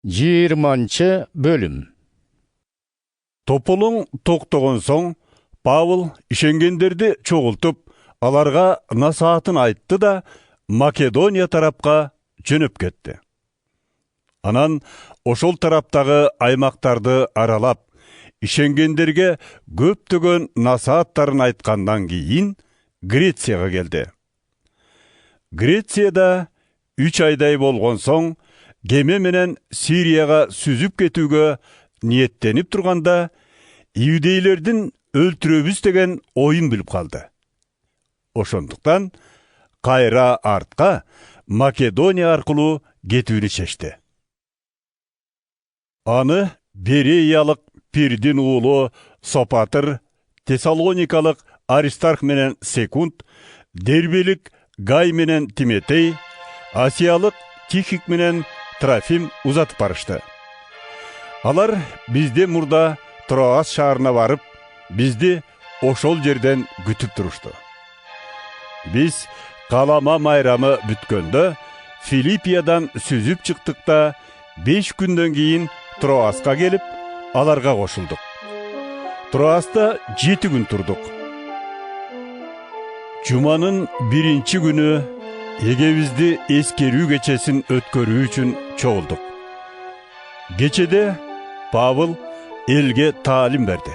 20 bölüm. Тополоң тоқтаған соң, Павыл ишенгендерді чоғылтып, аларға насаатын айтты да, Македония тарапқа жөнөп кетті. Анан ошол тараптағы аймақтарды аралап, ишенгендерге көптөгөн насааттарын айткандан кийин Грецияға келди. Грецияда 3 айдай болгон соң, кеме менен Сирияға сүзүп кетүүгө ниеттенип турганда, иудейлердин өлтүрөбүз деген оюн билип калды. Ошондуктан кайра артка Македония аркылуу кетүүнү чечти. Аны Береялык Пирдин уулу Сопатыр, Тессалоникалык Аристарх менен Секунд, Дербелик Гай менен Тиметей, Асиялык Тихик менен Трофим узатып барышты. Алар бизде мурда Троас шаарына барып, бизди ошол жерден күтүп турушту. Биз калама майрамы бүткөндө Филиппиядан сүзүп чыктык да 5 күндөн кийин Троаска келип, аларга кошулдук. Троаста 7 күн турдук. Жуманын 1-чи күнү эгебизди эскерүү кечесин өткөрүү үчүн чогулдук. Кечеде Павыл элге таалим берди.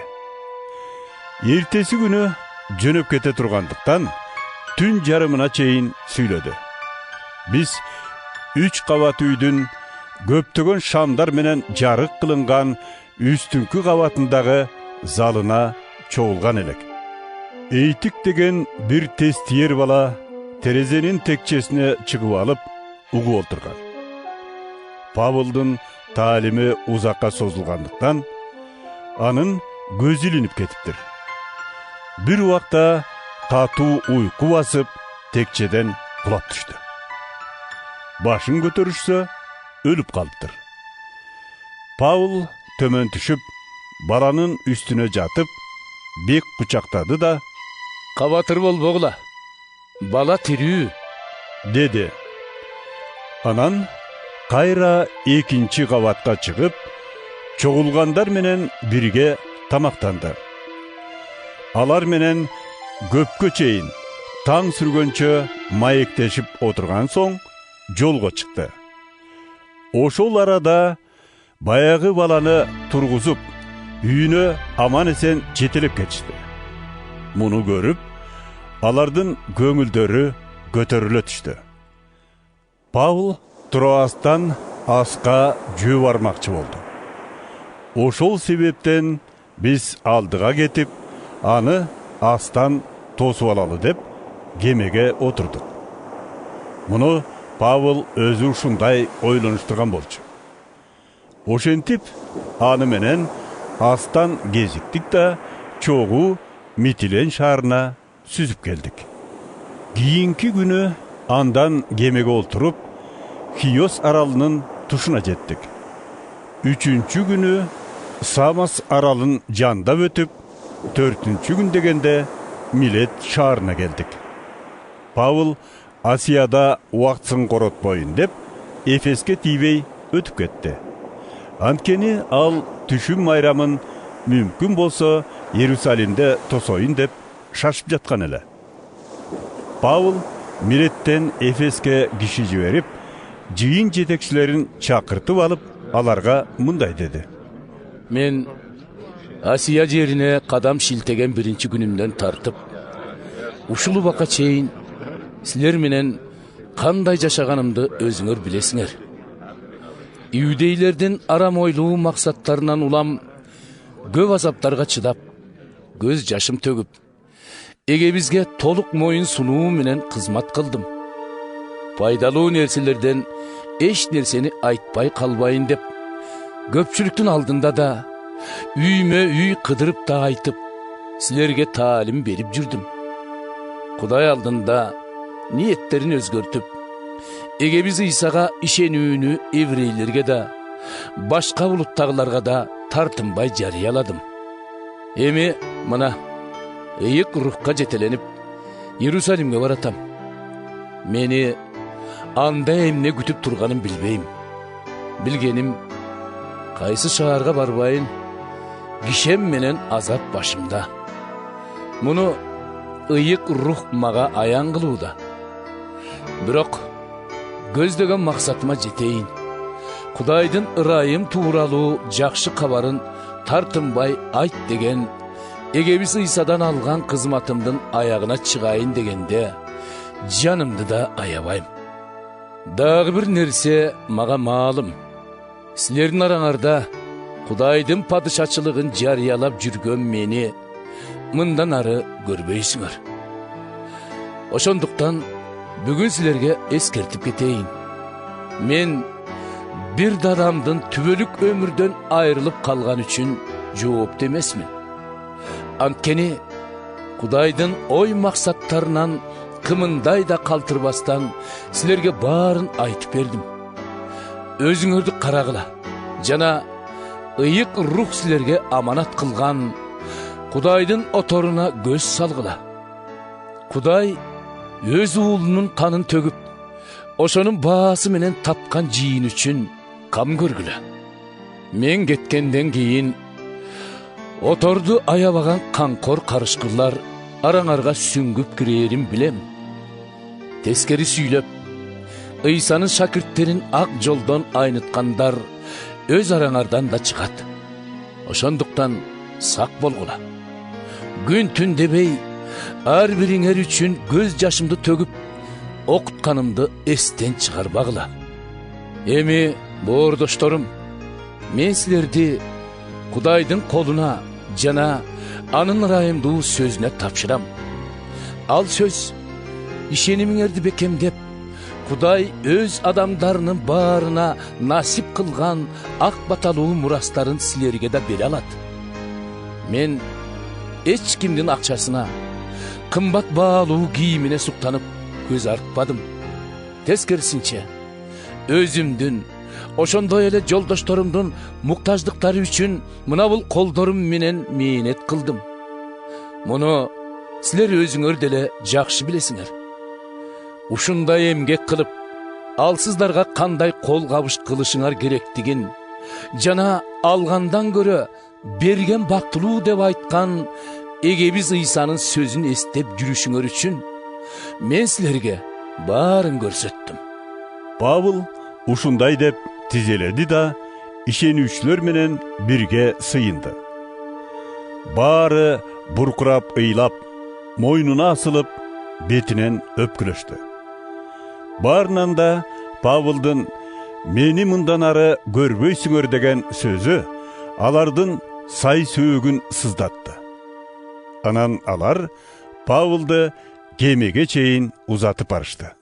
Эртеси күнү жөнөп кете тургандыктан түн жарымына чейин сүйлөдү. Биз 3 кабат үйдүн көптөгөн шамдар менен жарык кылынган үстүнкү кабатындагы залына чогулган элек. Эйтик деген бир тестиер бала терезенин текчесине чыгып алып, угуп отурган. Павылдын таалими узакка созулгандыктан, анын көзү илинип кетиптир. Бир убакта катуу уйку басып, текчеден кулап түштү. Башын көтөрүшсө, өлүп калыптыр. Павыл төмөн түшүп, баланын үстүнө жатып, бек кучактады да, Кабатыр болбогула, бала тирүү, деди. Анан кайра 2-чи кабатка чыгып, чогулгандар менен бирге тамактанды. Алар менен көпкө чейин таң сүргөнчө маектешип отурган соң жолго чыкты. Ошол арада баягы баланы тургузуп, үйүнө аман эсен жетелеп кетишти. Муну көрүп, алардын көңүлдөрү көтөрүлө түштү. Павыл Троастан Аска жөө бармакчы болду. Ошол себептен биз алдыга кетип, аны Астан тосуп алалы деп кемеге отурдук. Муну Павыл өзү ушундай ойлонуштурган болчу. Ошентип, аны менен Астан кезиктик да чогуу Митилен шаарына сүзүп келдик. Кийинки күнү андан кемеге олтуруп, Хиос аралынын тушуна жеттик. 3-чү күнү Самос аралын жандап өтүп, 4-чү күн дегенде Милет шаарына келдик. Павыл Асияда убактысын коротпойун деп, Эфеске тийбей өтүп кетти. Анткени ал түшүм майрамын мүмкүн болсо Иерусалимде тосоюн деп шашып жаткан эле. Павыл Милеттен Эфеске киши жиберип, жыйын жетекчилерин чакыртып алып, аларга мындай деди. Мен Асия жерине кадам шилтеген 1-чи күнүмдөн тартып, ушул убакка чейин силер менен кандай жашаганымды өзүңөр билесиңер. Иудейлердин арам ойлуу максаттарынан улам көп азаптарга чыдап, көз жашым төгүп, эгебизге толук моюн сунуу менен кызмат кылдым. Пайдалуу нерселерден эч нерсени айтпай калбайын деп, көпчүлүктүн алдында да, үймө үй кыдырып да айтып, силерге таалим берип жүрдүм. Кудай алдында ниеттерин өзгөртүп, эгебиз Исага ишенүүнү еврейлерге да, башка улуттагыларга да тартынбай жарыяладым. Эми мына ыйык рухка жетеленип, Иерусалимге баратам. Мени анда эмне күтүп турганын билбейм. Билгеним Kaysı şaharga barbayın, gişem menen azap başımda. Bunu ıyık ruh maga ayan kılıuda. Biroq gözlegen maksatıma jeteyin. Kudaydın ırayım tuğralu jakşı kabarın tartınbay ayt degen, egebis ıysadan algan kızmatımdın ayağına çıgayın degende, canımdı da ayabayım. Dağı bir nerse maga malım. Sizlerin araňarda Kudaydın padişaçılığın jariyalap jürgön meni mından arı görbeýsiňer. Oşonduktan bugün sizlerge eskertip keteyin. Men bir dadamdın tübölük ömürden ayrılıp kalgan üçün жооп demesmin. Antkeni Kudaydın oy maksatlarынан kımınday da kaltırbastan sizlerge barın aytıp berdim. Özüňördi karagıla, jana ıyık ruh sizlerge amanat kılgan Kudaydın otoruna göz salgıla. Kuday öz uğulunun kanın tögüp, oşonun baası menen tapkan jiyin üçün kam görgüle. Men ketkenden keyin otordu ayabagan kankor karışkırlar araňarga süngüp girerim bilem. Teskeri süylep, Iysanın şakirtlerin ak joldan aynytkandar öz araňardan da çıgat. Oşonduktan sak bolgula. Gün tün debey, ar biriňer üçün göz jaşymdy tögüp, okutkanımdy esten çıgarbagla. Emi, boordoştorum, men sizlerdi Kudaydın koluna, jana anın ırayımduu sözüne tapşıram. Al söz, işenimiňerdi bekemdep, Kuday öz adamlarının barına nasip kılgan ak bataluğu murasların silerge de beri alat. Men hiç kimdin akçasına, kımbat bağluğu giyimine suktanıp göz artmadım. Teskersinçe, özümdün, oşondoy ele joldoştorumdun muktajdıkları üçün mınabul koldorum menen meynet kıldım. Bunu sizler özüňör dele jakşı bilesiňer. Uşunday emgek kılıp, alsızlarga kanday kol kabış kılışıňar gerektigin, jana algandan göre bergen baktıluu dep aytkan egebiz Iysanın sözün estep jürüşüňөр üçün men sizlerge barın görsetdim. Pavul uşunday dep tizeledi da işenүүчүлөр menen birge sıyındı. Bары burkurap ыйлап, moynuna asılıp betinen öpküleşti. Barынан da Pavıldın meni mından arı görbeýsiňer degen sözü alardın say söөгүн sızdattı. Anan alar Pavıldı gemege çeyin uzatıp barıştı.